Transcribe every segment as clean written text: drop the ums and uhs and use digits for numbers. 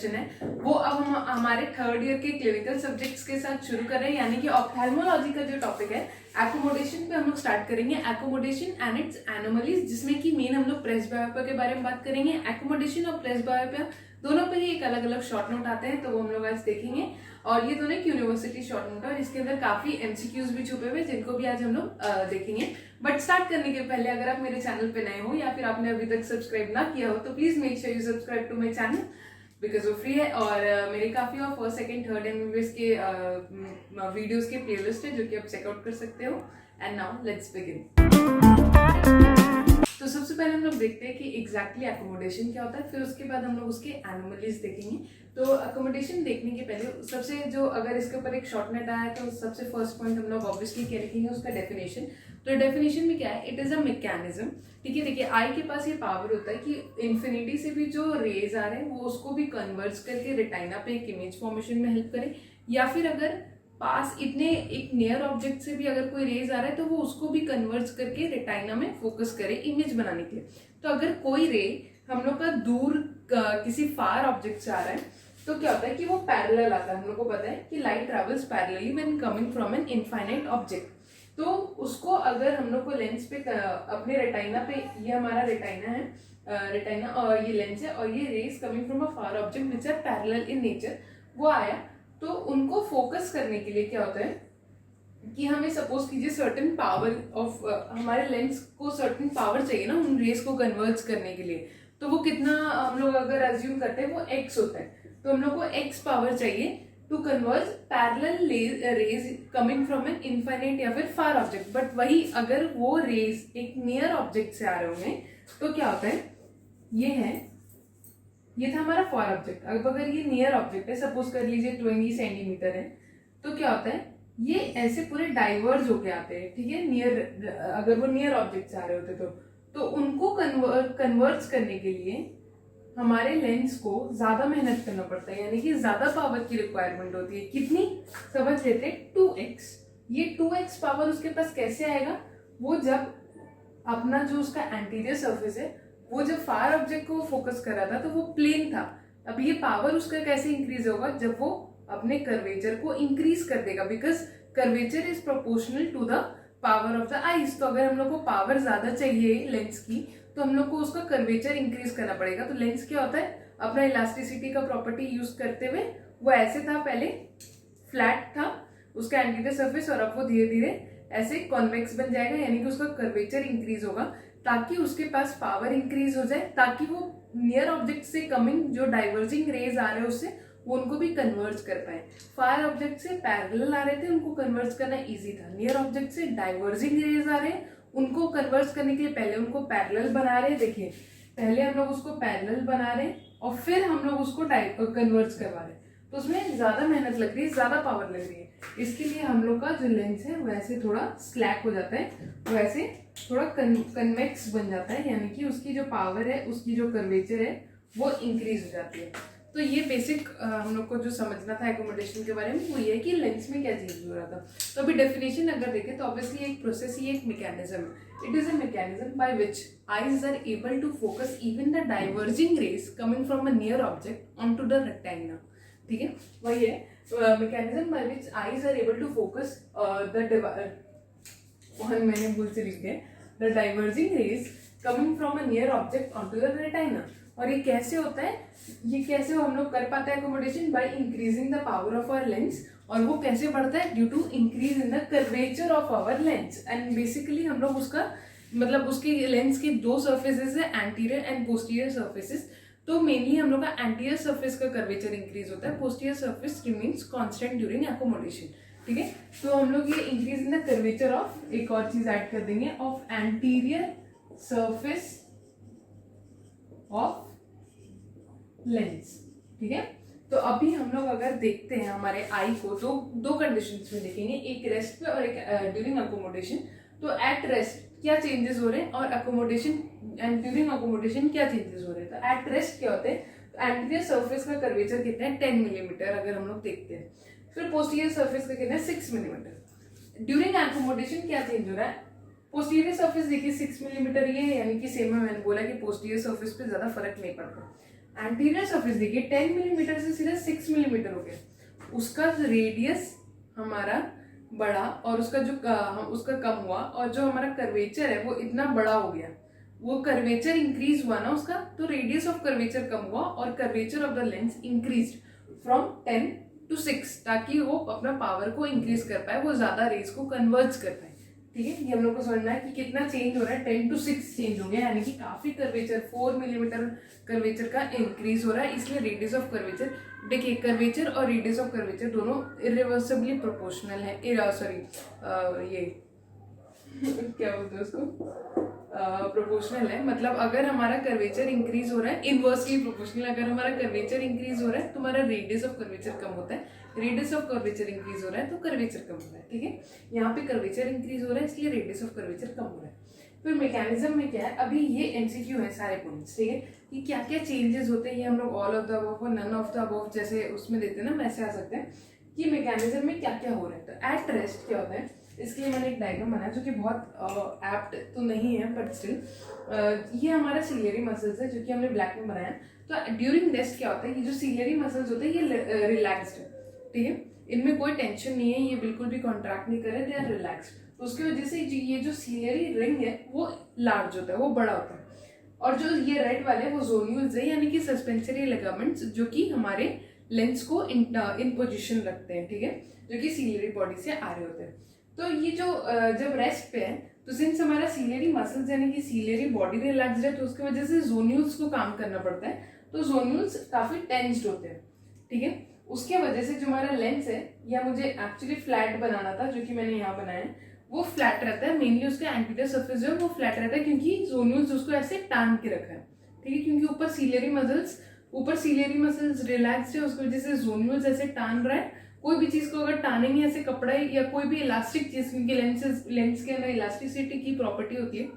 Session है वो अब हम हमारे थर्ड ईयर के क्लिनिकल सब्जेक्ट्स के साथ शुरू कर रहे हैं, यानी कि ऑप्थेल्मोलॉजी का जो टॉपिक है एकोमोडेशन पे हम लोग स्टार्ट करेंगे। एकोमोडेशन एंड इट्स एनोमलीज, जिसमें कि मेन हम लोग प्रेसबायोपिया के बारे में बात करेंगे। एकोमोडेशन और प्रेसबायोपिया दोनों पर ही एक अलग अलग शॉर्ट नोट आते हैं, तो वो हम लोग आज देखेंगे। और ये दोनों एक यूनिवर्सिटी शॉर्ट नोट है और इसके अंदर काफी एमसीक्यूज भी छुपे हुए जिनको भी आज हम लोग देखेंगे। बट स्टार्ट करने के पहले अगर आप मेरे चैनल पे नए हो या फिर आपने अभी तक सब्सक्राइब ना किया हो तो please make sure you subscribe to my channel because वो फ्री है। और मेरे काफी और फर्स्ट सेकंड थर्ड एमबीबीएस के वीडियोस के प्लेलिस्ट है जो कि आप चेकआउट कर सकते हो। And now let's begin. तो सबसे पहले हम लोग देखते हैं कि एग्जैक्टली एकोमोडेशन क्या होता है, फिर उसके बाद हम लोग उसके एनोमलीज देखेंगे। तो एकोमोडेशन देखने के पहले सबसे जो अगर इसके ऊपर एक शॉर्ट नेट आया तो सबसे फर्स्ट पॉइंट हम लोग ऑब्वियसली क्या लिखेंगे, उसका डेफिनेशन। तो डेफिनेशन में क्या है, इट इज अ मैकेनिज्म। ठीक है, देखिए आई के पास ये पावर होता है कि इन्फिनिटी से भी जो रेज आ रहे हैं वो उसको भी कन्वर्ट्स करके रेटाइना पे एक इमेज फॉर्मेशन में हेल्प करे, या फिर अगर पास इतने एक नियर ऑब्जेक्ट से भी अगर कोई रेज आ रहा है तो वो उसको भी कन्वर्ट्स करके रेटाइना में फोकस करे इमेज बनाने के लिए। तो अगर कोई रे हम लोग का दूर किसी फार ऑब्जेक्ट से आ रहा है तो क्या होता है कि वो पैरेलल आता है। हम लोग को पता है कि light travels parallelly when coming from an infinite object. तो उसको अगर हम लोग को लेंस पे अपने रेटाइना पे, ये हमारा रेटाइना है, रेटाइना और ये लेंस है और ये rays coming from a far object which are parallel in nature, वो आया तो उनको फोकस करने के लिए क्या होता है कि हमें सपोज कीजिए सर्टेन पावर ऑफ हमारे लेंस को सर्टेन पावर चाहिए ना उन रेज को कन्वर्ट करने के लिए। तो वो कितना हम लोग अगर अज्यूम करते हैं वो x होता है, तो हम लोग को x पावर चाहिए to convert parallel rays coming from an infinite या फिर फार ऑब्जेक्ट। बट वही अगर वो रेज एक नियर ऑब्जेक्ट से आ रहे होंगे तो क्या होता है, ये था हमारा फार ऑब्जेक्ट। अब अगर ये नियर ऑब्जेक्ट है, सपोज कर लीजिए 20 सेंटीमीटर है, तो क्या होता है ये ऐसे पूरे डाइवर्ज होके आते हैं। ठीक है, नियर अगर वो नियर ऑब्जेक्ट से आ रहे होते तो उनको कन्वर्ट्स करने के लिए हमारे लेंस को ज्यादा मेहनत करना पड़ता है, यानी कि ज्यादा पावर की रिक्वायरमेंट होती है। कितनी, समझ लेते हैं 2x। ये 2x पावर उसके पास कैसे आएगा, वो जब अपना जो उसका एंटीरियर सरफेस है वो जब फार ऑब्जेक्ट को फोकस कर रहा था तो वो प्लेन था। अब ये पावर उसका कैसे इंक्रीज होगा, जब वो अपने कर्वेचर को इंक्रीज कर देगा, because curvature is proportional to the power of the eyes. तो अगर हम लोग को पावर ज्यादा चाहिए लेंस की तो हम लोग को उसका कर्वेचर इंक्रीज करना पड़ेगा। तो लेंस क्या होता है, अपना इलास्टिसिटी का प्रॉपर्टी यूज करते हुए वो ऐसे था, पहले फ्लैट था उसका एंटीरियर सरफेस और अब वो धीरे धीरे ऐसे कॉन्वेक्स बन जाएगा, यानी कि उसका कर्वेचर इंक्रीज होगा ताकि उसके पास पावर इंक्रीज हो जाए, ताकि वो नियर ऑब्जेक्ट से कमिंग जो डाइवर्जिंग रेज आ रहे हैं उससे वो उनको भी कन्वर्ट कर पाए। फार ऑब्जेक्ट से पैरेलल आ रहे थे, उनको कन्वर्ट करना इजी था। नियर ऑब्जेक्ट से डाइवर्जिंग रेज आ रहे हैं, उनको कन्वर्ट करने के लिए पहले उनको पैरेलल बना रहे हैं। देखिए पहले हम लोग उसको पैरेलल बना रहे हैं और फिर हम लोग उसको कन्वर्ट करवा रहे हैं, तो उसमें ज्यादा मेहनत लग रही है, ज्यादा पावर लग रही है। इसके लिए हम लोग का जो लेंस है वैसे थोड़ा स्लैक हो जाता है, वैसे थोड़ा कन्वेक्स बन जाता है, यानी कि उसकी जो पावर है, उसकी जो कर्वेचर है वो इंक्रीज हो जाती है। तो ये बेसिक हम लोग को जो समझना था एकोमोडेशन के बारे में वो ये है कि लेंस में क्या चीज हो रहा था। तो अभी डेफिनेशन अगर देखें तो ऑब्वियसली एक प्रोसेस ही एक मैकेनिज्म है। It is a mechanism by which eyes are able to focus even the diverging rays coming from a near object onto the rectangle. ठीक है, वही है mechanism by which eyes are able to focus मैंने भूल से लिख दिया, the diverging rays coming from a near object onto the retina. और ये कैसे होता है, ये कैसे हम लोग कर पाते हैं accommodation, by increasing the power of our lens. और वो कैसे बढ़ता है, due to increase in the curvature of our lens. And basically हम लोग उसका मतलब उसके लेंस के दो सर्फेसेस है, एंटीरियर एंड पोस्टीरियर सर्फेसेस। तो मेनली हम लोग का एंटीरियर सरफेस का कर्वेचर इंक्रीज होता है, posterior surface remains constant during accommodation. ठीक है, तो हम लोग ये increase in the curvature of, एक और चीज ऐड कर देंगे, of anterior surface of lens. ठीक है, तो अभी हम लोग अगर देखते हैं हमारे आई को तो दो कंडीशंस में देखेंगे, एक रेस्ट पे और एक ड्यूरिंग अकोमोडेशन। तो एट रेस्ट क्या चेंजेस हो रहे हैं और अकोमोडेशन एंड ड्यूरिंग अकोमोडेशन क्या चेंजेस हो रहे हैं। तो एट रेस्ट क्या होते हैं, एंटीरियर सरफेस का कर्वेचर कितना है 10 मिलीमीटर अगर हम लोग देखते हैं, फिर पोस्टीरियर सरफेस का कितना है 6 मिलीमीटर। ड्यूरिंग अकोमोडेशन क्या चेंज हो रहा है, पोस्टीरियर सरफेस देखिए 6 मिलीमीटर ये, यानी कि सेम में मैंने बोला कि पोस्टीरियर सरफेस पे ज्यादा फर्क नहीं पड़ता। एंटीरियर सरफेस देखिए 10 मिलीमीटर से सीधा 6 मिलीमीटर हो गया, उसका रेडियस हमारा बढ़ा और उसका कम हुआ, और जो हमारा कर्वेचर है वो इतना बड़ा हो गया, वो कर्वेचर इंक्रीज हुआ ना उसका, तो रेडियस ऑफ कर्वेचर कम हुआ और curvature of the lens increase from 10 to 6, ताकि वो अपना पावर को इंक्रीज कर पाए, वो ज्यादा रेज को कन्वर्ज कर पाए। ठीक है, ये हम लोग को समझना है कि कितना चेंज हो रहा है, 10 to 6 चेंज हो गया, यानी कि काफी कर्वेचर 4 मिलीमीटर कर्वेचर का इंक्रीज हो रहा है, इसलिए रेडियस ऑफ कर्वेचर, देखिए कर्वेचर और रेडियस ऑफ कर्वेचर दोनों इरिवर्सिबली प्रोपोर्शनल है, सॉरी ये क्या बोलते हैं उसको, प्रोपोर्शनल है, मतलब अगर हमारा कर्वेचर इंक्रीज हो रहा है, इनवर्सली प्रोपोर्शनल, अगर हमारा कर्वेचर इंक्रीज हो रहा है तो हमारा रेडियस ऑफ कर्वेचर कम होता है, रेडियस ऑफ कर्वेचर इंक्रीज हो रहा है तो कर्वेचर कम हो रहा है। ठीक है, यहाँ पे कर्वेचर इंक्रीज हो रहा है इसलिए रेडियस ऑफ कर्वेचर कम हो रहा है। फिर मैकेनिज्म में क्या है, अभी ये एमसीक्यू है सारे पॉइंट्स, ठीक है, कि क्या क्या चेंजेस होते हैं, ये हम लोग ऑल ऑफ द अबव और नन ऑफ द अबव जैसे उसमें देते हैं ना, वैसे आ सकते हैं कि मैकेनिज्म में क्या क्या हो रहा है। तो एट रेस्ट क्या होता है, इसके लिए मैंने एक डायग्राम बनाया जो कि बहुत एप्ट तो नहीं है बट स्टिल, ये हमारा सीलियरी मसल्स है जो कि हमने ब्लैक में बनाया। तो ड्यूरिंग रेस्ट क्या होता है, ये जो सीलियरी मसल्स होते हैं ये रिलैक्स्ड है, ठीक है, इनमें कोई टेंशन नहीं है, ये बिल्कुल भी कॉन्ट्रैक्ट नहीं कर रहे, दे आर रिलैक्स्ड, तो उसकी वजह से ये जो सीलियरी रिंग है वो लार्ज होता है, वो बड़ा होता है, और जो ये रेड वाले वो जोन्यूल्स है, यानी कि सस्पेंसरी लिगामेंट्स जो कि हमारे लेंस को इन पोजिशन रखते हैं, ठीक है, जो कि सीलियरी बॉडी से आ रहे होते हैं। तो ये जो जब रेस्ट पे है तो सिंस हमारा सीलियरी मसल्स यानी कि सीलियरी बॉडी रिलैक्स्ड है, तो उसकी वजह से जोन्यूल्स को काम करना पड़ता है, तो जोन्यूल्स काफी टेंस्ड होते हैं। ठीक है, उसके वजह से जो हमारा लेंस है, या मुझे एक्चुअली फ्लैट बनाना था जो कि मैंने यहाँ बनाया है, वो फ्लैट रहता है, मेनली उसका एंटीरियर सरफेस जो है वो फ्लैट रहता है, क्योंकि जोन्यूल्स उसको ऐसे टान के रखा है। ठीक है, क्योंकि ऊपर सीलियरी मसल्स रिलैक्स्ड है, उसकी वजह से जोन्यूल्स ऐसे टान रहा है। कोई भी चीज को अगर टानेंगे ऐसे कपड़ा या कोई भी इलास्टिक चीज, क्योंकि लेंस के अंदर इलास्टिसिटी की प्रॉपर्टी होती है,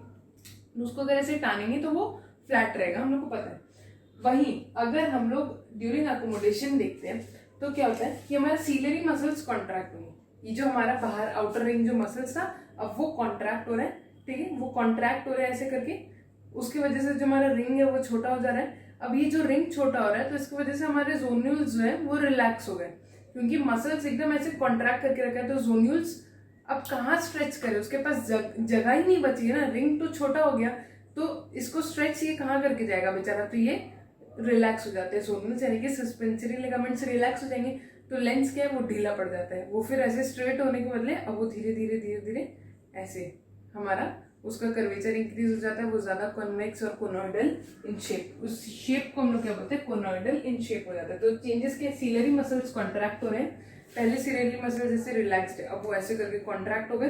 उसको अगर ऐसे टानेंगे तो वो फ्लैट रहेगा, हम लोग को पता है। वहीं अगर हम लोग ड्यूरिंग अकोमोडेशन देखते हैं तो क्या होता है कि हमारा सीलियरी मसल्स कॉन्ट्रैक्ट होंगे, ये जो हमारा बाहर आउटर रिंग जो मसल्स था अब वो कॉन्ट्रैक्ट हो रहा है, ठीक है, वो कॉन्ट्रैक्ट हो रहा है ऐसे करके, उसकी वजह से जो हमारा रिंग है वो छोटा हो जा रहा है। अब ये जो रिंग छोटा हो रहा है तो इसकी वजह से हमारे जोन्यूल्स जो है वो रिलैक्स हो गए, क्योंकि मसल्स एकदम ऐसे कॉन्ट्रैक्ट करके रखा है, तो जोन्यूल्स अब कहाँ स्ट्रेच करे, उसके पास जगह ही नहीं बची है ना, रिंग तो छोटा हो गया, तो इसको स्ट्रेच ये कहाँ करके जाएगा बेचारा, तो ये रिलैक्स हो जाते हैं जोन्यूल्स, यानी कि सस्पेंसरी लिगामेंट्स रिलैक्स हो जाएंगे, तो लेंस क्या है वो ढीला पड़ जाता है, वो फिर ऐसे स्ट्रेट होने के बदले अब वो धीरे धीरे ऐसे हमारा उसका कर्वेचर इंक्रीज हो जाता है, वो ज्यादा कॉन्वेक्स और कोनोइडल इन शेप, उस शेप को हम लोग क्या बोलते हैं, कोनोइडल इन शेप हो जाता है। तो चेंजेस के सीलियरी मसल्स कॉन्ट्रैक्ट हो रहे हैं, पहले सीलियरी मसल्स जैसे रिलैक्स्ड है, अब वो ऐसे करके कॉन्ट्रैक्ट हो गए,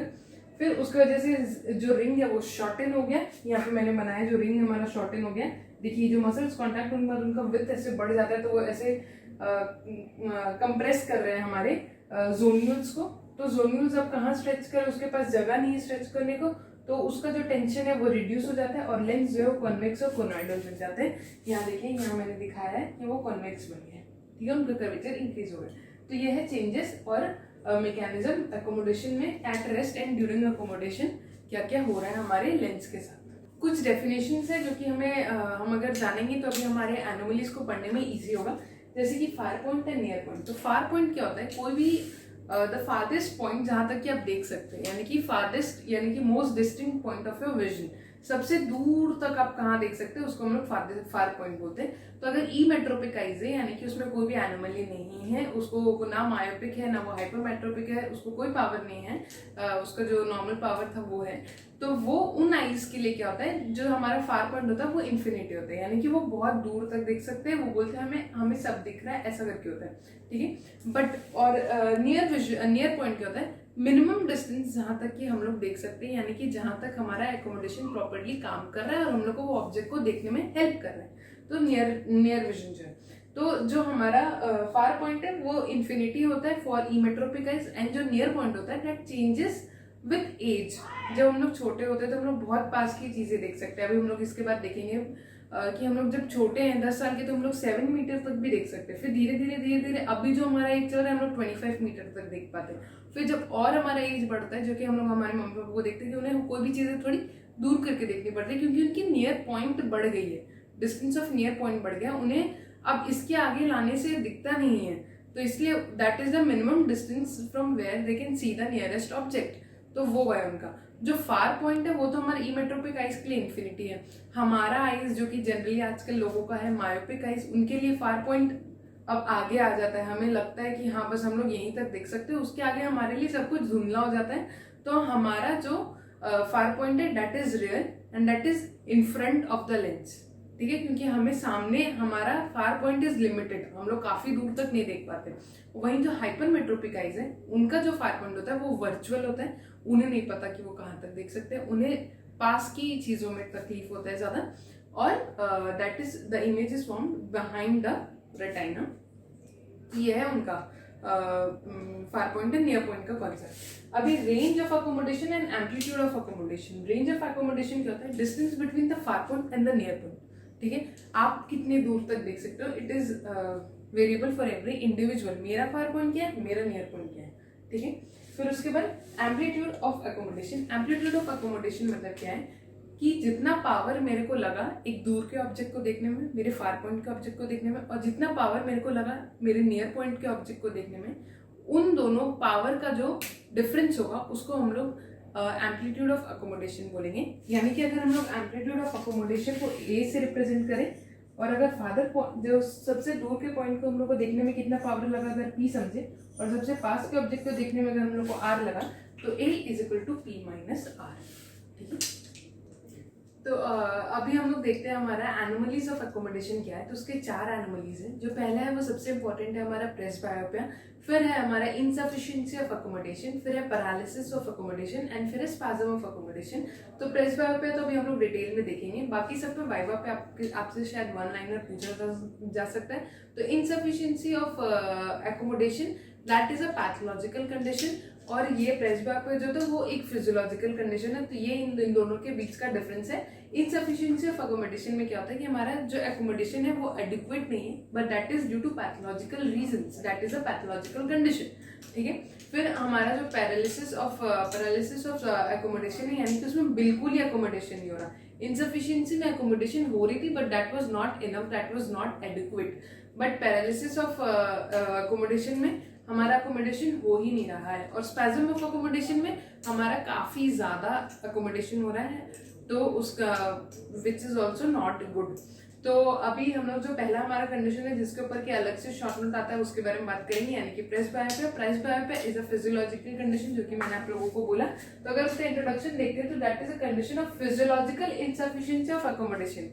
फिर उसकी वजह से जो रिंग है वो शॉर्टन हो गया, यहाँ पे मैंने बनाया जो रिंग हमारा शॉर्टन हो गया, देखिए जो मसल्स कॉन्ट्रैक्ट होने के बाद उनका विड्थ ऐसे बढ़ जाता है, तो वो ऐसे कंप्रेस कर रहे हैं हमारे जोन्यूल्स को, तो जोन्यूल्स अब कहाँ स्ट्रेच कर, उसके पास जगह नहीं है स्ट्रेच करने को, तो उसका जो टेंशन है वो रिड्यूस हो जाता है और लेंस जो है वो कॉन्वेक्स और कोनोइडल बन जाते हैं। यहाँ देखिए, यहाँ मैंने दिखाया है कि वो कॉन्वेक्स बन गए, ठीक है, उनका कर्वेचर इंक्रीज हो गया। तो ये है चेंजेस और मैकेनिज्म अकोमोडेशन में, at rest and during accommodation क्या क्या हो रहा है हमारे लेंस के साथ। कुछ डेफिनेशंस है जो कि हमें हम अगर जानेंगे तो अभी हमारे एनोमलीज को पढ़ने में ईजी होगा, जैसे कि फार पॉइंट है, नियर पॉइंट। तो फार पॉइंट क्या होता है, कोई भी द फारदेस्ट पॉइंट जहां तक कि आप देख सकते हैं, यानी कि फारदेस्ट यानी कि most distinct point of your vision, सबसे दूर तक आप कहाँ देख सकते हैं उसको हम लोग फार पॉइंट बोलते हैं। तो अगर ई मेट्रोपिक आइज है, यानी कि उसमें कोई भी एनोमली नहीं है, उसको ना मायोपिक है ना वो हाइपरमेट्रोपिक है, उसको कोई पावर नहीं है, उसका जो नॉर्मल पावर था वो है, तो वो उन आइज के लिए क्या होता है, जो हमारा फार पॉइंट होता है वो इन्फिनिटी होता है, यानी कि वो बहुत दूर तक देख सकते हैं, वो बोलते हैं हमें सब दिख रहा है, ऐसा करके होता है, ठीक है। बट और नियर पॉइंट क्या होता है, मिनिमम डिस्टेंस जहां तक कि हम लोग देख सकते हैं, यानी कि जहां तक हमारा एकोमोडेशन प्रॉपर्ली काम कर रहा है और हम लोग को वो ऑब्जेक्ट को देखने में हेल्प कर रहा है, तो नियर विजन जो है। तो जो हमारा फार पॉइंट है वो इन्फिनिटी होता है फॉर इमेट्रोपिक आइज, एंड जो नियर पॉइंट होता है दैट चेंजेस विद एज। जब हम लोग छोटे होते हैं तो हम लोग बहुत पास की चीजें देख सकते हैं, अभी हम लोग इसके बाद देखेंगे कि हम लोग जब छोटे हैं 10 साल के तो हम लोग 7 मीटर तक भी देख सकते हैं, फिर धीरे धीरे अभी जो हमारा एज चल रहा है हम लोग 25 मीटर तक देख पाते हैं। फिर जब और हमारा एज बढ़ता है, जो कि हम लोग हमारे मम्मी पापा को देखते हैं कि उन्हें कोई भी चीजें थोड़ी दूर करके देखनी पड़ती है, क्योंकि उनकी नियर पॉइंट बढ़ गई है, डिस्टेंस ऑफ नियर पॉइंट बढ़ गया, उन्हें अब इसके आगे लाने से दिखता नहीं है, तो इसलिए that is the minimum distance from where they can see the nearest object, तो वो है उनका। जो फार पॉइंट है वो तो हमारे इमेट्रोपिक आइज के लिए इन्फिनिटी है। हमारा आइज जो कि जनरली आजकल लोगों का है मायोपिक आइज, उनके लिए फार पॉइंट अब आगे आ जाता है। हमें लगता है कि हाँ बस हम लोग यहीं तक देख सकते हैं, उसके आगे हमारे लिए सब कुछ धुंधला हो जाता है। तो हमारा जो फार पॉइंट है that is real and that is in front of the lens, ठीक है, क्योंकि हमें सामने हमारा फार पॉइंट इज लिमिटेड, हम लोग काफी दूर तक नहीं देख पाते। वहीं जो हाइपरमेट्रोपिक आइज है उनका जो फार पॉइंट होता है वो वर्चुअल होता है, उन्हें नहीं पता कि वो कहाँ तक देख सकते हैं, उन्हें पास की चीजों में तकलीफ होता है ज्यादा, और that is the image is form behind the retina. ये है उनका far point and near point का कॉन्सेप्ट। अभी range of accommodation and amplitude of accommodation. Range of accommodation क्या होता है? Distance between the far point and the near point, ठीक है, आप कितने दूर तक देख सकते हो। It is variable for every individual. मेरा फार पॉइंट क्या है, मेरा नियर पॉइंट क्या है, ठीक है। फिर उसके बाद amplitude of accommodation. Amplitude of accommodation मतलब क्या है कि जितना पावर मेरे को लगा एक दूर के ऑब्जेक्ट को देखने में, मेरे फार पॉइंट के ऑब्जेक्ट को देखने में, और जितना पावर मेरे को लगा मेरे नियर पॉइंट के ऑब्जेक्ट को देखने में, उन दोनों पावर का जो डिफरेंस होगा उसको हम लोग एम्पलीट्यूड ऑफ अकोमोडेशन बोलेंगे। यानी कि अगर हम लोग एम्पलीट्यूड ऑफ अकोमोडेशन को ए से रिप्रेजेंट करें, और अगर फादर जो सबसे दूर के पॉइंट को हम लोग को देखने में कितना पावर लगा अगर पी समझे, और सबसे पास के ऑब्जेक्ट को देखने में अगर हम लोग को आर लगा, तो A is equal to P minus R, ठीक है। तो अभी हम लोग देखते हैं हमारा एनोमलीज ऑफ अकोमोडेशन क्या है। तो उसके 4 एनोमलीज हैं। जो पहला है वो सबसे इंपॉर्टेंट है हमारा प्रेसबायोपिया, फिर है हमारा इनसफिशिएंसी ऑफ अकोमोडेशन, फिर है पैरालिसिस ऑफ अकोमोडेशन एंड फिर है स्पैज्म ऑफ अकोमोडेशन। तो प्रेसबायोपिया तो अभी हम लोग डिटेल में देखेंगे, बाकी सब पे वाइवा पे आपसे शायद वन लाइनर पूछा जा सकता है। तो insufficiency of accommodation that is a pathological condition, और ये प्रेसबायोपिया जो था वो एक फिजियोलॉजिकल कंडीशन है। तो ये इन दोनों के बीच का डिफरेंस है। इनसफिशिएंसी ऑफ अकोमोडेशन में क्या होता है कि हमारा जो अकोमोडेशन है वो एडिक्वेट नहीं है, but that is due to pathological reasons, that is a pathological condition, ठीक है। फिर हमारा जो पैरालिसिस ऑफ अकोमोडेशन है, यानी कि उसमें बिल्कुल ही अकोमोडेशन नहीं हो रहा। इनसफिशिएंसी में अकोमोडेशन हो रही थी but that was not enough, that was not adequate. But paralysis of accommodation में हमारा अकोमोडेशन हो ही नहीं रहा है, और स्पैज्म ऑफ अकोमोडेशन में हमारा काफी ज्यादा अकोमोडेशन हो रहा है, तो उसका which is also not good. तो अभी हम लोग जो पहला हमारा कंडीशन है जिसके ऊपर कि अलग से शॉर्ट नोट आता है उसके बारे में बात करेंगे, यानी कि presbyopia. Presbyopia is a physiological condition, जो कि मैंने आप लोगों को बोला। तो अगर उसका इंट्रोडक्शन देखते हैं तो that is a condition of physiological insufficiency of accommodation,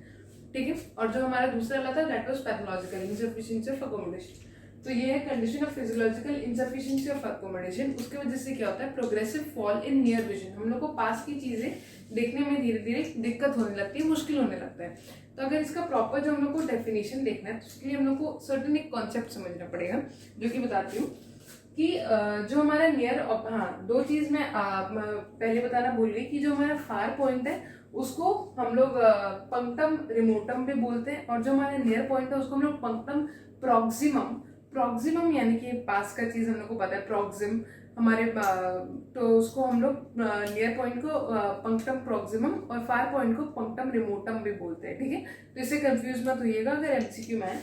ठीक है। और जो हमारा दूसरा वाला था that was pathological insufficiency of accommodation. तो ये है condition of physiological insufficiency of accommodation. उसके वजह से क्या होता है? Progressive fall in near vision. हम लोग को पास की चीजें देखने में धीरे धीरे दिक्कत होने लगती है, मुश्किल होने लगता है। तो अगर इसका प्रॉपर जो हम लोग को डेफिनेशन देखना है तो उसके लिए हम लोग को सर्टेन एक कॉन्सेप्ट समझना पड़ेगा, जो कि बताती हूँ कि जो हमारा नियर, हाँ दो चीज मैं पहले बताना भूल गई कि जो हमारा फार पॉइंट है उसको हम लोग पंक्टम रिमोटम भी बोलते हैं, और जो हमारा नियर पॉइंट है उसको हम लोग पंक्टम प्रॉक्सिमम, प्रॉक्सिमम यानी कि पास का चीज हम लोग को पता है प्रॉक्सिम हमारे, तो उसको हम लोग नियर पॉइंट को पंक्टम प्रॉक्सिमम और फार पॉइंट को पंक्टम रिमोटम भी बोलते हैं, ठीक है। तो इससे कंफ्यूज मत होइएगा अगर एमसीक्यू में है।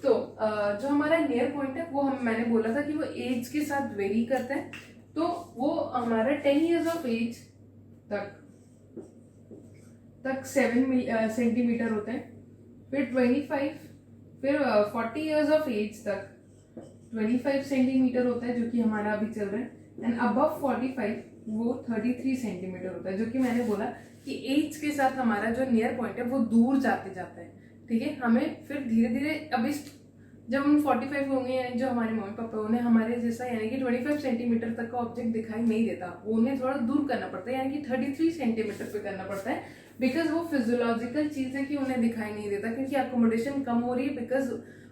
तो जो हमारा नियर पॉइंट है वो मैंने बोला था कि वो एज के साथ वेरी करता है। तो वो हमारा 10 years ऑफ एज तक 7 सेंटीमीटर होता है, फिर 25, फिर 40 years ऑफ एज तक 25 सेंटीमीटर होता है, जो कि हमारा अभी चल रहा है, एंड अबव 45 वो 33 सेंटीमीटर होता है। जो कि मैंने बोला कि एज के साथ हमारा जो नियर पॉइंट है वो दूर जाते जाता है, ठीक है। हमें फिर धीरे धीरे अभी जब हम 45 होंगे, यानी जो हमारे मम्मी पापा उन्हें हमारे जैसा यानी कि 25 सेंटीमीटर तक का ऑब्जेक्ट दिखाई नहीं देता, उन्हें थोड़ा दूर करना पड़ता है, यानी कि 33 सेंटीमीटर पे करना पड़ता है, बिकॉज वो फिजियोलॉजिकल चीज है कि उन्हें दिखाई नहीं देता, क्योंकि अकोमोडेशन कम हो रही है, बिकॉज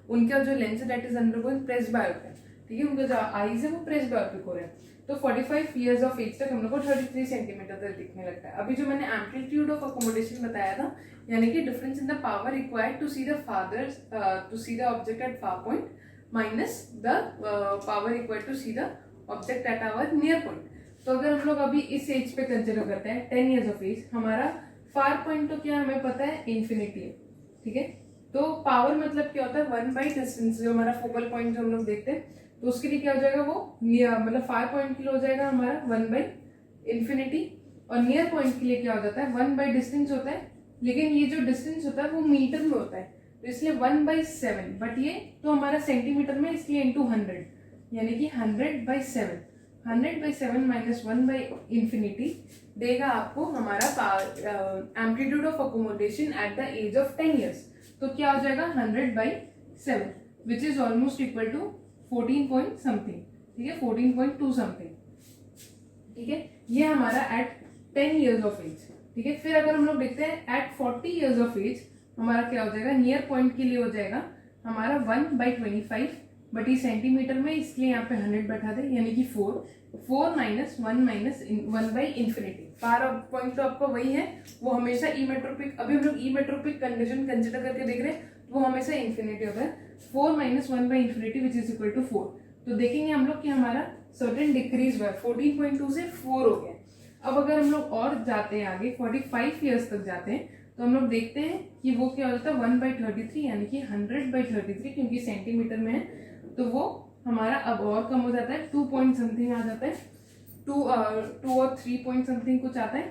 उनका जो lens that is undergoing presbyopia, ठीक है, उनका जो आईज है वो प्रेसबायोपिक हो रहा है। तो 45 years ऑफ एज तक हम लोग को 33 सेंटीमीटर तक दिखने लगता है। अभी जो मैंने एम्पलीट्यूड ऑफ अकोमोडेशन बताया था, यानी कि difference in the power required to see the object at far point minus the power required to see the object at our near point. तो अगर हम लोग अभी इस एज पे कंसिडर करते हैं 10 years ऑफ एज, हमारा फार पॉइंट तो क्या हमें पता है इन्फिनिटी है, ठीक है। तो पावर मतलब क्या होता है, 1 बाई डिस्टेंस, जो हमारा फोकल पॉइंट जो हम लोग देखते हैं, तो उसके लिए क्या हो जाएगा, वो मतलब 5 पॉइंट के लिए हो जाएगा हमारा 1/∞। और नियर पॉइंट के लिए क्या हो जाता है, 1 बाई डिस्टेंस होता है, लेकिन ये जो डिस्टेंस होता है वो मीटर में होता है, तो इसलिए 1/7, बट ये तो हमारा सेंटीमीटर में, इसलिए इंटू 100, यानी कि 100/7। 100/7 माइनस 1/∞ देगा आपको हमारा amplitude of accommodation at the age of 10 years. तो क्या हो जाएगा 100/7, which is almost equal to 14 point something, ठीक है, 14.2 समथिंग, ठीक है। ये हमारा एट 10 ईयर्स ऑफ एज, ठीक है। फिर अगर हम लोग देखते हैं एट 40 ईयर्स ऑफ एज, हमारा क्या हो जाएगा, नियर पॉइंट के लिए हो जाएगा हमारा 1/25, बट ये सेंटीमीटर में, इसलिए यहाँ पे 100 बैठा दे, यानी कि 4 minus 1 minus 1/∞। Power of point तो आपका वही है, वो हमेशा इमेट्रोपिक, अभी हम लोग इमेट्रोपिक कंडीशन कंसिडर करके देख रहे हैं, वो हमेशा इन्फिनिटी होता है। 4 minus 1/∞ which is equal to 4। तो देखेंगे हम लोग कि हमारा सर्टेन डिक्रीज हुआ है, 14.2 से 4 हो गया। अब अगर हम लोग और जाते हैं आगे, 45 ईयर्स तक जाते हैं, तो हम लोग देखते हैं कि वो क्या हो जाता है, 1/33, यानी कि 100/33, क्योंकि सेंटीमीटर में है, तो वो हमारा अब और कम हो जाता है, 2 पॉइंट समथिंग आ जाता है, 2 और 3 पॉइंट समथिंग कुछ आता है।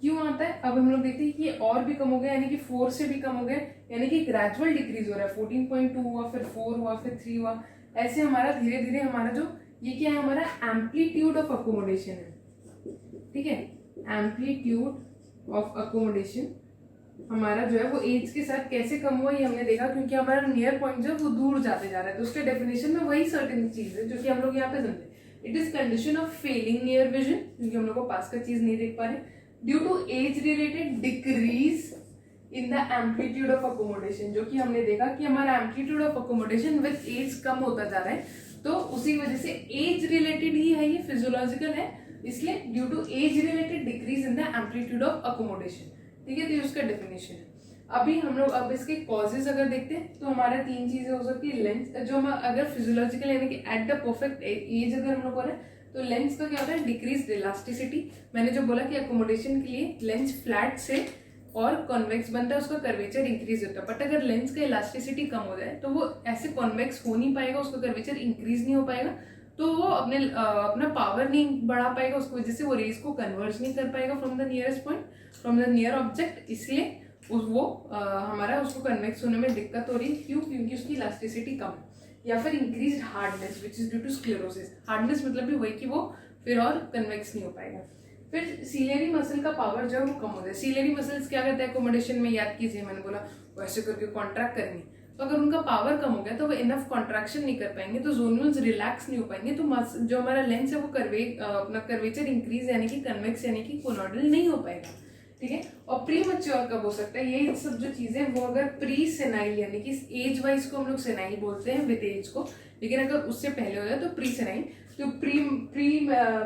क्यों आता है, अब हम लोग देखते हैं कि ये और भी कम हो गया, यानी कि 4 से भी कम हो गया, यानी कि ग्रेजुअल डिक्रीज हो रहा है। 14.2 हुआ, फिर 4 हुआ, फिर 3 हुआ, ऐसे हमारा धीरे धीरे हमारा जो ये क्या है, हमारा एम्पलीट्यूड ऑफ अकोमोडेशन है, ठीक है। एम्पलीट्यूड ऑफ अकोमोडेशन हमारा जो है वो एज के साथ कैसे कम हुआ, ये हमने देखा, क्योंकि हमारा नियर पॉइंट जो है वो दूर जाते जा रहा है। तो उसके डेफिनेशन में वही सर्टेन चीज है जो कि हम लोग यहाँ पे समझे। It is condition of Fehling near vision, क्योंकि हम लोग को पास का चीज नहीं देख पा रहे, due to age related decrease in the amplitude of accommodation, जो कि हमने देखा कि हमारा amplitude of accommodation with age कम होता जा रहा है। तो उसी वजह से एज रिलेटेड ही है, ये फिजियोलॉजिकल है, इसलिए due to age related decrease in the amplitude of accommodation, ठीक है। तो ये उसका डेफिनेशन है। अभी हम लोग अब इसके कॉजेज अगर देखते हैं, तो हमारा 3 चीजें हो सकती है। लेंस, जो हम अगर फिजियोलॉजिकल यानी कि एट द परफेक्ट एज अगर हम लोग बोले, तो लेंस का क्या होता है, डिक्रीज इलास्टिसिटी। मैंने जो बोला कि अकोमोडेशन के लिए लेंस फ्लैट से और कॉन्वेक्स बनता है, उसका कर्वेचर इंक्रीज होता है। बट अगर लेंस का इलास्टिसिटी कम हो जाए, तो वो ऐसे कॉन्वेक्स हो नहीं पाएगा, उसका कर्वेचर इंक्रीज नहीं हो पाएगा, तो वो अपना पावर नहीं बढ़ा पाएगा, उसकी वजह से वो रेज को कन्वर्ज नहीं कर पाएगा from the nearest point, from the near object, इसलिए हमारा उसको कन्वेक्स होने में दिक्कत हो रही है। क्यों, क्योंकि उसकी इलास्टिसिटी कम है। या फिर increase hardness which is due to sclerosis. Hardness मतलब भी वही कि वो फिर और कन्वेक्स नहीं हो पाएगा। फिर सीलियरी मसल का पावर जो है वो कम हो जाए। सीलियरी मसल्स क्या करते हैं अकोमोडेशन में, याद कीजिए, मैंने बोला वैसे करके कॉन्ट्रैक्ट करेंगे, तो अगर उनका पावर कम हो गया तो वो इनफ कॉन्ट्रैक्शन नहीं कर पाएंगे, तो जोन्यूल्स रिलैक्स नहीं हो पाएंगे, तो जो हमारा लेंस है वो अपना कर्वेचर इंक्रीज यानी कि कन्वेक्स यानी कि कोनोइडल नहीं हो पाएगा, ठीक है। और प्री मैच्योर कब हो सकता है, ये सब जो चीजें वो अगर प्री सेनाइल यानी कि एज वाइज को हम लोग सेनाइल बोलते हैं विद एज को, लेकिन अगर उससे पहले हो जाए तो प्री सेनाइल। तो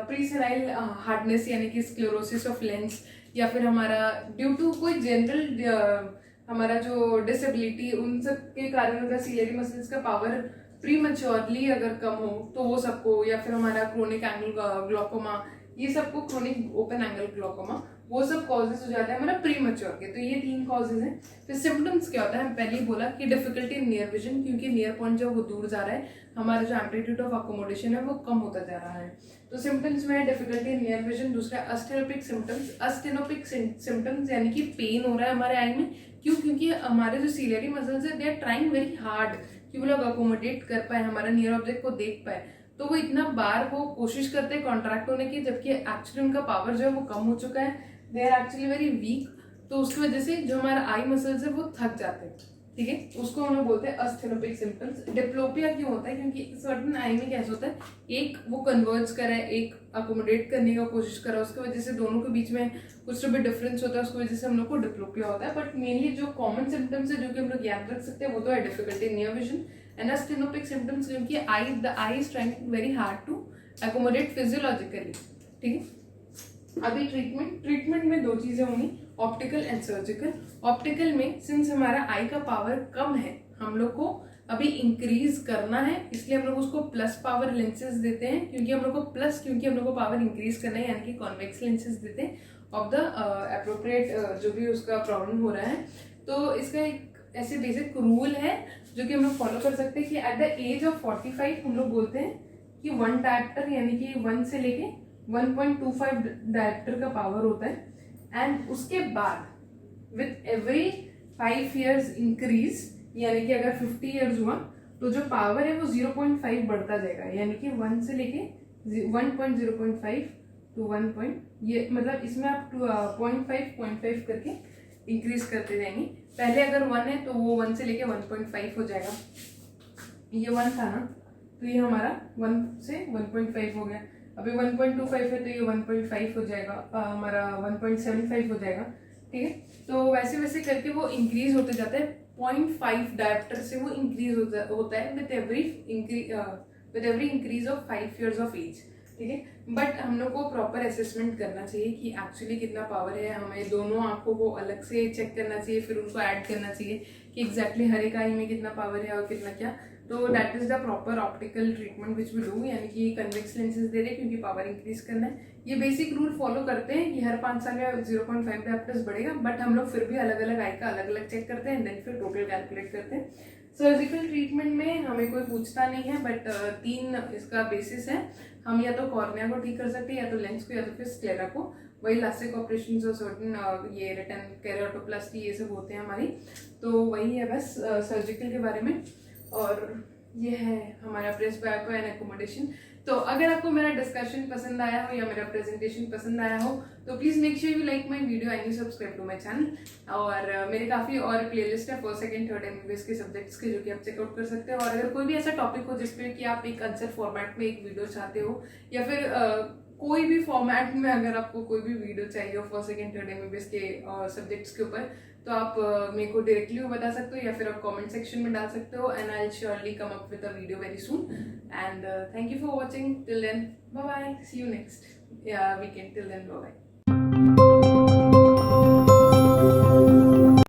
प्री सेनाइल हार्डनेस यानी कि स्क्लेरोसिस ऑफ लेंस, या फिर हमारा ड्यू टू कोई जनरल हमारा जो डिसेबिलिटी, उन सब के कारण अगर सीलियरी मसल्स का पावर प्री मैच्योरली अगर कम हो तो वो सबको, या फिर हमारा क्रोनिक एंगल ग्लोकोमा, ये सबको क्रोनिक ओपन एंगल ग्लोकोमा, वो सब कॉजेज हो जाते हैं हमारा प्री मैच्योर के। तो ये 3 कॉजेज हैं। फिर सिम्टम्स क्या होता है, पहले ही बोला कि डिफिकल्टी इन नियर विजन, क्योंकि नियर पॉइंट जो वो दूर जा रहा है, हमारा जो एम्पलीट्यूड ऑफ अकोमोडेशन है वो कम होता जा रहा है। तो सिम्टम्स में डिफिकल्टी इन नियर विजन। दूसरा अस्टेनोपिक सिम्टम्स। अस्टेनोपिक सिम्टम्स यानी कि पेन हो रहा है हमारे आई में। क्यों, क्योंकि हमारे जो सीलियरी मसल्स है they are trying very hard कि वो लोग अकोमोडेट कर पाए, हमारा नियर ऑब्जेक्ट को देख पाए, तो वो इतना बार वो कोशिश करते हैं कॉन्ट्रैक्ट होने की, जबकि एक्चुअली उनका पावर जो है वो कम हो चुका है, they are actually very weak. तो उसकी वजह से जो हमारा आई मसल्स है वो थक जाते हैं, ठीक है। उसको हम लोग बोलते हैं अस्टेनोपिक सिम्टम्स। डिप्लोपिया क्यों होता है, क्योंकि सर्टेन आई में कैसे होता है, एक वो कन्वर्ज करे, एक अकोमोडेट करने का कोशिश करे, उसकी वजह से दोनों के बीच में कुछ तो भी डिफरेंस होता है, उसकी वजह से हम लोग को डिप्लोपिया होता है। बट मेनली जो कॉमन सिम्टम्स है जो कि हम लोग याद रख सकते हैं वो तो है difficulty in near vision and asthenopic symptoms, क्योंकि the eye is trying very hard to accommodate physiologically, ठीक है। अभी ट्रीटमेंट में 2 चीजें होंगी, ऑप्टिकल एंड सर्जिकल। ऑप्टिकल में सिंस हमारा आई का पावर कम है, हम लोग को अभी इंक्रीज करना है, इसलिए हम लोग उसको प्लस पावर लेंसेज देते हैं, क्योंकि हम लोग को पावर इंक्रीज करना है, यानी कि कॉन्वेक्स लेंसेज देते हैं ऑफ द अप्रोप्रिएट जो भी उसका प्रॉब्लम हो रहा है। तो इसका एक ऐसे बेसिक रूल है जो कि हम लोग फॉलो कर सकते हैं कि एट द एज ऑफ 45 हम लोग बोलते हैं कि 1 डायप्टर यानी कि 1 से लेके 1.25 डायप्टर का पावर होता है। एंड उसके बाद विथ एवरी 5 years इंक्रीज, यानी कि अगर 50 years हुआ तो जो पावर है वो 0.5 बढ़ता जाएगा, यानी कि 1 से लेके 1.0.5 टू 1. ये मतलब इसमें आप 0.5 करके इंक्रीज करते जाएंगे। पहले अगर 1 है तो वो 1 से लेके 1.5 हो जाएगा। ये 1 था ना, तो ये हमारा 1 से 1.5 हो गया। अभी 1.25 है तो ये 1.5 हो जाएगा, हमारा 1.75 हो जाएगा। ठीक है, तो वैसे वैसे करके वो इंक्रीज होते जाता है। 0.5 डायप्टर से वो इंक्रीज होता है with every increase of 5 years of age. ठीक है, बट हम लोग को प्रॉपर असेसमेंट करना चाहिए कि एक्चुअली कितना पावर है। हमें दोनों आंखों को अलग से चेक करना चाहिए, फिर उनको ऐड करना चाहिए कि एग्जैक्टली हर एक आई में कितना पावर है और कितना क्या। तो that is the proper optical treatment which we do, यानी कि कन्वेक्स लेंसेज दे रहे हैं क्योंकि पावर इंक्रीज करना है। ये बेसिक रूल फॉलो करते हैं कि हर 5 साल में 0.5 डायप्टर्स बढ़ेगा, बट हम लोग फिर भी अलग अलग आई का अलग अलग चेक करते हैं, देन फिर टोटल कैलकुलेट करते हैं। सर्जिकल ट्रीटमेंट में हमें कोई पूछता नहीं है, बट 3 इसका बेसिस है। हम या तो कॉर्निया को ठीक कर सकते हैं, या तो लेंस को, या तो फिर स्क्लेरा को। वही लास्टिक ऑपरेशन जो सर्टन ये रिटर्न केराटोप्लास्टी ये सब होते हैं हमारी, तो वही है बस सर्जिकल के बारे में। और ये है हमारा प्रेस बैक एंड एकोमोडेशन। तो अगर आपको मेरा डिस्कशन पसंद आया हो या मेरा प्रेजेंटेशन पसंद आया हो तो please make sure you like my video and you subscribe to my channel. और मेरे काफी और प्लेलिस्ट है फर्स्ट सेकंड थर्ड एमबीबीएस के सब्जेक्ट्स के, जो कि आप चेकआउट कर सकते हो। और अगर कोई भी ऐसा टॉपिक हो जिसपे कि आप एक आंसर फॉर्मेट में एक वीडियो चाहते हो, या फिर कोई भी फॉर्मेट में अगर आपको कोई भी वीडियो चाहिए हो फर्स्ट सेकंड थर्ड एमबीबीएस के सब्जेक्ट्स के ऊपर, तो आप मेरे को डायरेक्टली बता सकते हो, या फिर आप कमेंट सेक्शन में डाल सकते हो, and I will surely come up with a video very soon. And thank you for watching till then, bye bye, see you next weekend, till then bye bye.